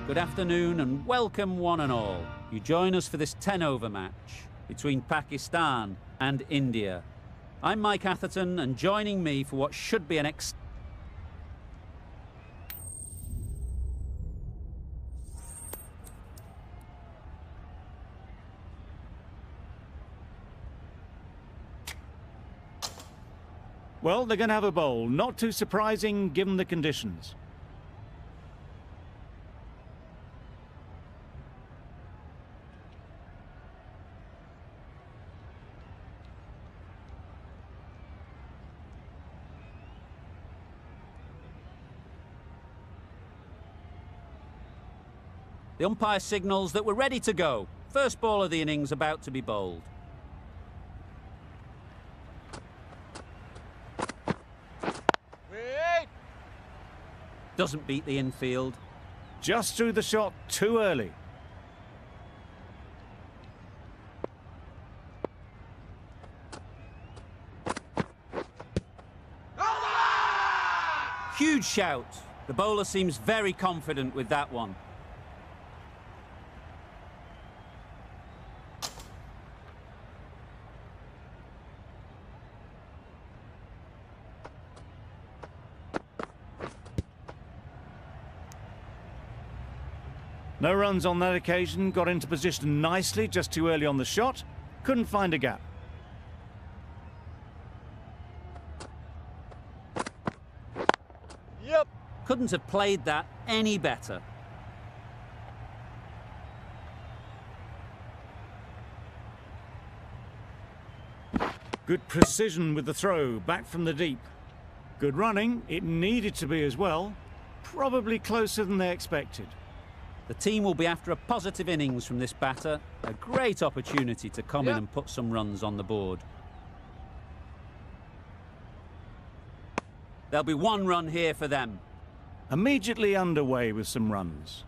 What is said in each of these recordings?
Good afternoon and welcome one and all. You join us for this 10-over match between Pakistan and India. I'm Mike Atherton, and joining me for what should be an Well, they're going to have a bowl. Not too surprising given the conditions. The umpire signals that we're ready to go. First ball of the innings about to be bowled. Doesn't beat the infield. Just threw the shot too early. Huge shout. The bowler seems very confident with that one. No runs on that occasion, got into position nicely, just too early on the shot. Couldn't find a gap. Yep. Couldn't have played that any better. Good precision with the throw, back from the deep. Good running, it needed to be as well. Probably closer than they expected. The team will be after a positive innings from this batter. A great opportunity to come in and put some runs on the board. There'll be one run here for them. Immediately underway with some runs.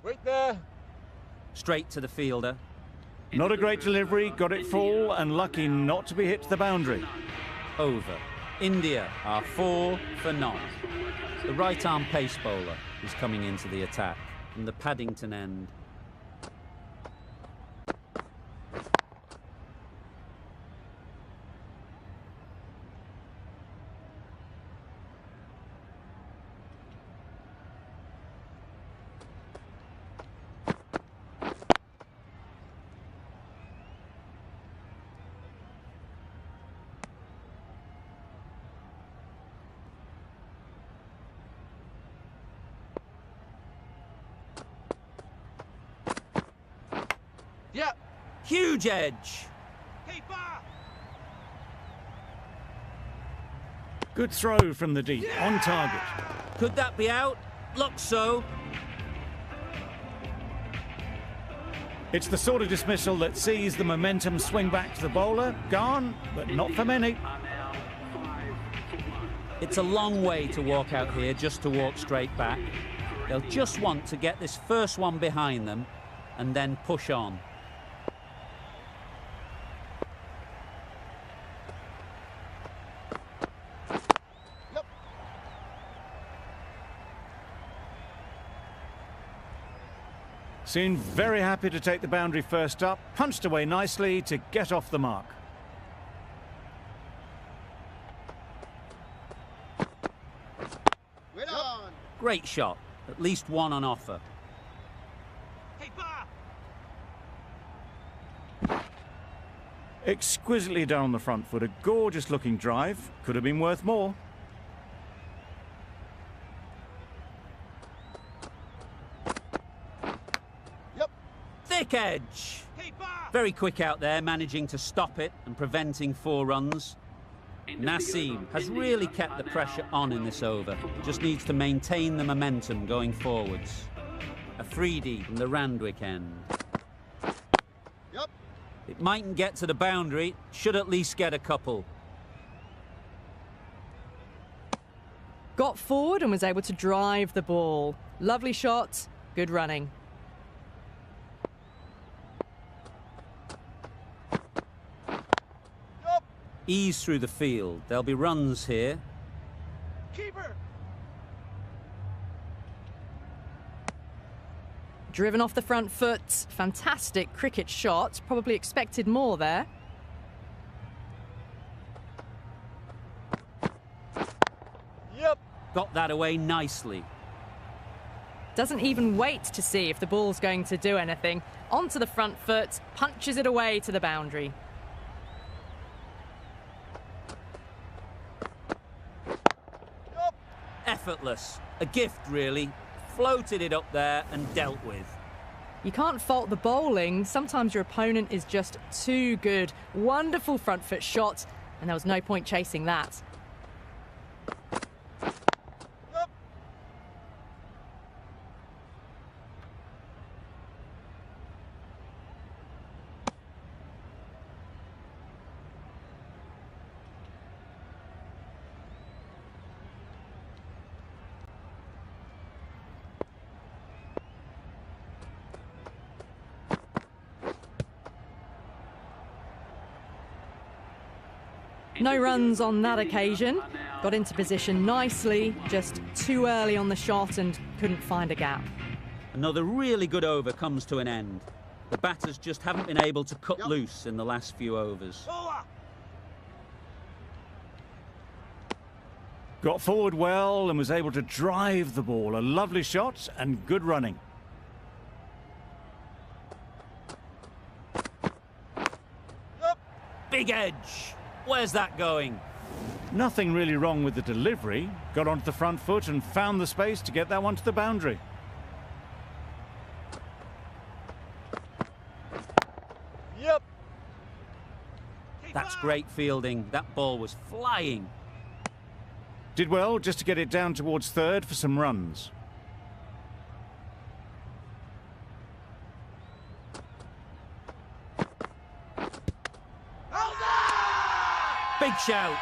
Wait there. Straight to the fielder. Not a great delivery, got it full and lucky not to be hit to the boundary. Over. India are 4 for none. The right-arm pace bowler is coming into the attack from the Paddington end. Yeah. Huge edge. Good throw from the deep, on target. Could that be out? Looks so. It's the sort of dismissal that sees the momentum swing back to the bowler. Gone, but not for many. It's a long way to walk out here just to walk straight back. They'll just want to get this first one behind them and then push on. Seemed very happy to take the boundary first up, punched away nicely to get off the mark. Great shot, at least one on offer. Exquisitely done on the front foot, a gorgeous looking drive, could have been worth more. Thick edge. Very quick out there, managing to stop it and preventing 4 runs. Naseem has really kept the pressure on in this over. Just needs to maintain the momentum going forwards. A 3D from the Randwick end. It mightn't get to the boundary, should at least get a couple. Got forward and was able to drive the ball. Lovely shot, good running. Ease through the field. There'll be runs here. Keeper! Driven off the front foot. Fantastic cricket shot. Probably expected more there. Yep. Got that away nicely. Doesn't even wait to see if the ball's going to do anything. Onto the front foot, punches it away to the boundary. Yep. Effortless. A gift, really. Floated it up there and dealt with. You can't fault the bowling. Sometimes your opponent is just too good. Wonderful front foot shot, and there was no point chasing that. Yep. No runs on that occasion. Got into position nicely, just too early on the shot and couldn't find a gap. Another really good over comes to an end. The batters just haven't been able to cut loose in the last few overs. Bowler! Got forward well and was able to drive the ball. A lovely shot and good running. Yep. Big edge. Where's that going? Nothing really wrong with the delivery. Got onto the front foot and found the space to get that one to the boundary. Yep. That's great fielding. That ball was flying. Did well just to get it down towards third for some runs. Big shout.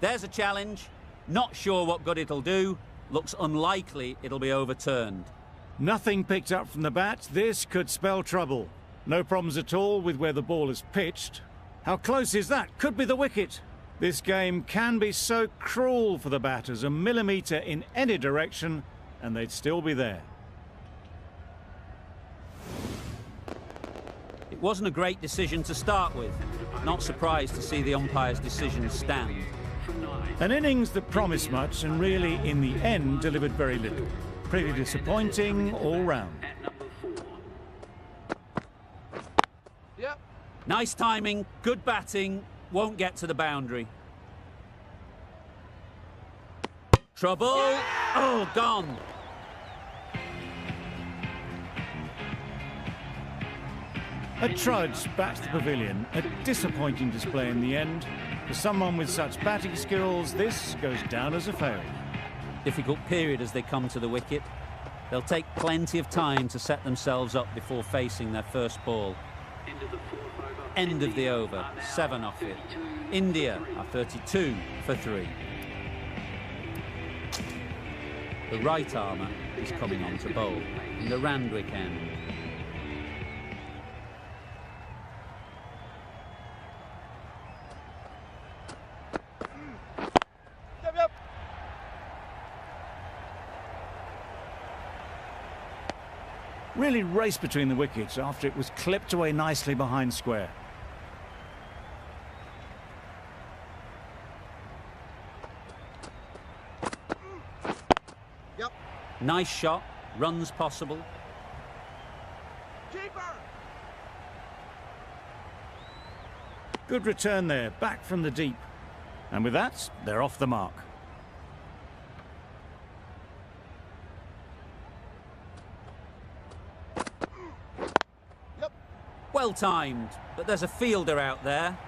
There's a challenge. Not sure what good it'll do. Looks unlikely it'll be overturned. Nothing picked up from the bat. This could spell trouble. No problems at all with where the ball is pitched. How close is that? Could be the wicket. This game can be so cruel for the batters. A millimetre in any direction and they'd still be there. It wasn't a great decision to start with. Not surprised to see the umpire's decision stand. An innings that promised much and really in the end delivered very little. Pretty disappointing all round. Yep. Nice timing, good batting, won't get to the boundary. Trouble. Oh, gone. A trudge back to the pavilion. A disappointing display in the end. For someone with such batting skills, this goes down as a fail. Difficult period as they come to the wicket. They'll take plenty of time to set themselves up before facing their first ball. End of the over, 7 off it. India are 32 for 3. The right armour is coming on to bowl in the Randwick end. Yep, yep. Really raced between the wickets after it was clipped away nicely behind square. Yep. Nice shot, runs possible. Keeper! Good return there, back from the deep. And with that, they're off the mark. Yep. Well timed, but there's a fielder out there.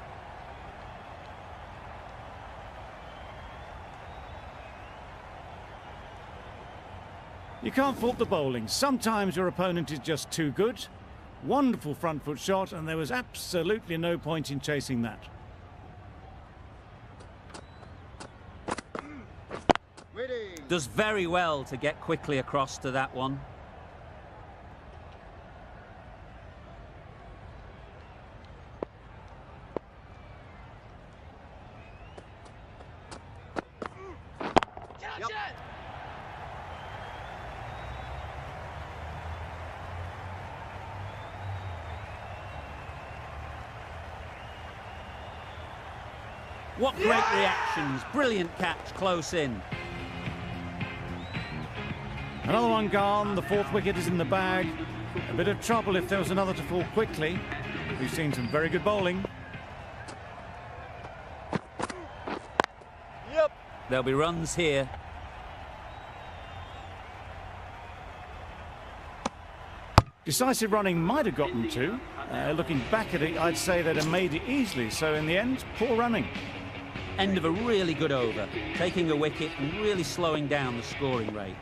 You can't fault the bowling. Sometimes your opponent is just too good. Wonderful front foot shot, and there was absolutely no point in chasing that. Does very well to get quickly across to that one. Yep. What great reactions. Brilliant catch close in. Another one gone. The fourth wicket is in the bag. A bit of trouble if there was another to fall quickly. We've seen some very good bowling. Yep. There'll be runs here. Decisive running might have gotten two. Looking back at it, I'd say they'd have made it easily. So in the end, poor running. End of a really good over. Taking a wicket and really slowing down the scoring rate.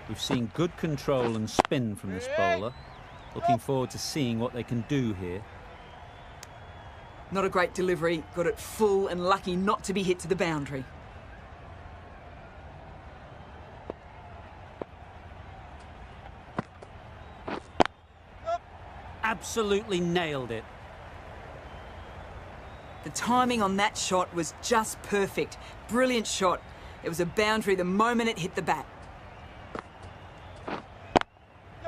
We've seen good control and spin from this bowler. Looking forward to seeing what they can do here. Not a great delivery, got it full and lucky not to be hit to the boundary. Absolutely nailed it. The timing on that shot was just perfect. Brilliant shot. It was a boundary the moment it hit the bat.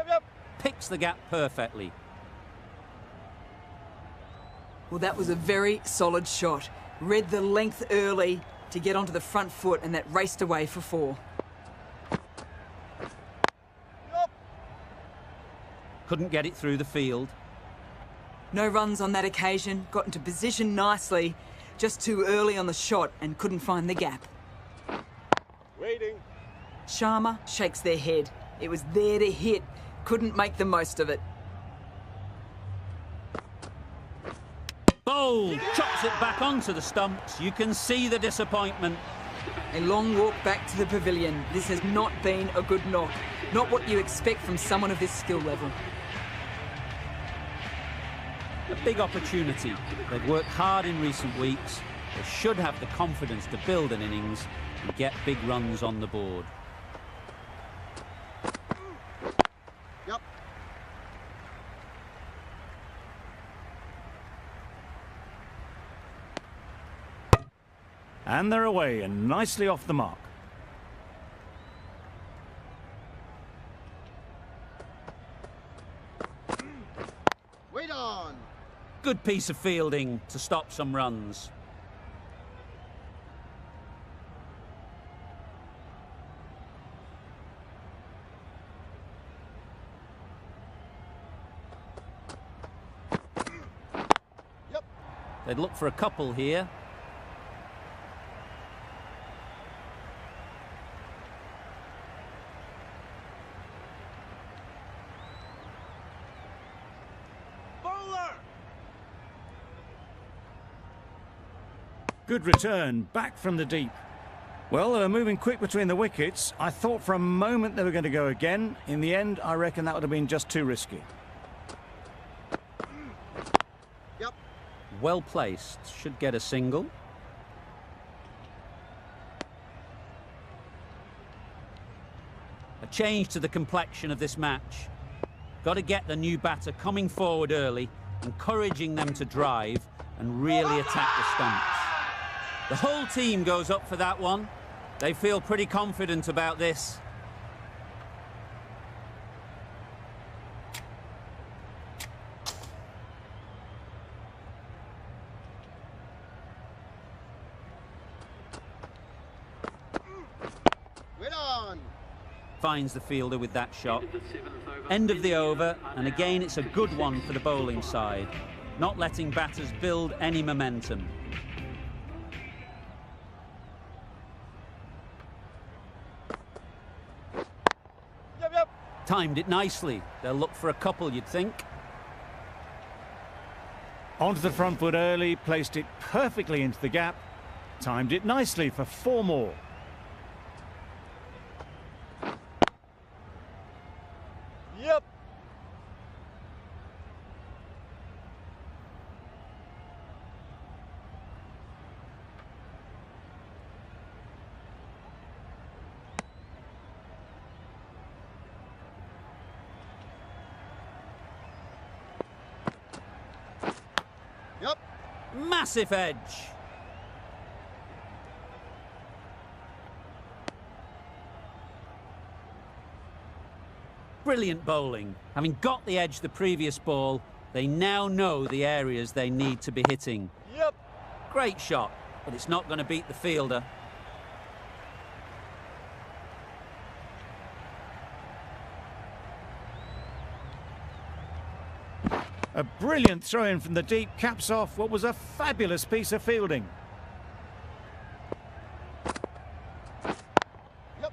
Yep. Picks the gap perfectly. Well, that was a very solid shot. Read the length early to get onto the front foot, and that raced away for four. Yep. Couldn't get it through the field. No runs on that occasion, got into position nicely, just too early on the shot and couldn't find the gap. Waiting. Sharma shakes their head. It was there to hit, couldn't make the most of it. Bold! Chops it back onto the stumps. You can see the disappointment. A long walk back to the pavilion. This has not been a good knock. Not what you expect from someone of this skill level. A big opportunity. They've worked hard in recent weeks. They should have the confidence to build an innings and get big runs on the board. Yep. And they're away and nicely off the mark. Wait on. Good piece of fielding to stop some runs. Yep. They'd look for a couple here. Good return, back from the deep. Well, they were moving quick between the wickets. I thought for a moment they were going to go again. In the end, I reckon that would have been just too risky. Yep. Well placed. Should get a single. A change to the complexion of this match. Got to get the new batter coming forward early, encouraging them to drive and really attack the stumps. The whole team goes up for that one. They feel pretty confident about this. Wait on. Finds the fielder with that shot. End of the over, and again it's a good one for the bowling side. Not letting batters build any momentum. Yep. Timed it nicely. They'll look for a couple, you'd think. Onto the front foot early, placed it perfectly into the gap. Timed it nicely for four more. Yep. Yep. Massive edge. Brilliant bowling. Having got the edge the previous ball, they now know the areas they need to be hitting. Yep. Great shot, but it's not going to beat the fielder. A brilliant throw-in from the deep caps off what was a fabulous piece of fielding. Yep.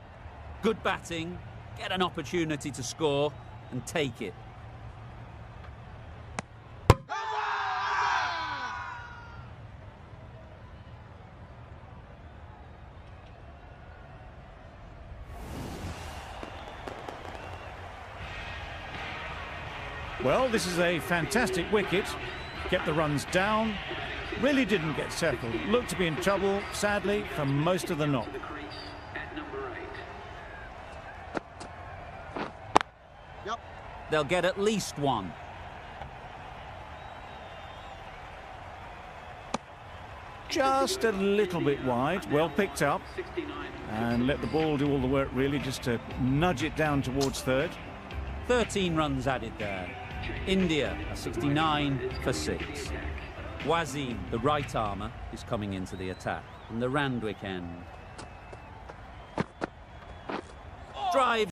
Good batting, get an opportunity to score and take it. Well, this is a fantastic wicket. Kept the runs down. Really didn't get settled. Looked to be in trouble, sadly, for most of the knock. Yep. They'll get at least one. Just a little bit wide. Well picked up. And let the ball do all the work, really, just to nudge it down towards third. 13 runs added there. India are 69 for 6. Wasim, the right armour, is coming into the attack from the Randwick end. Drive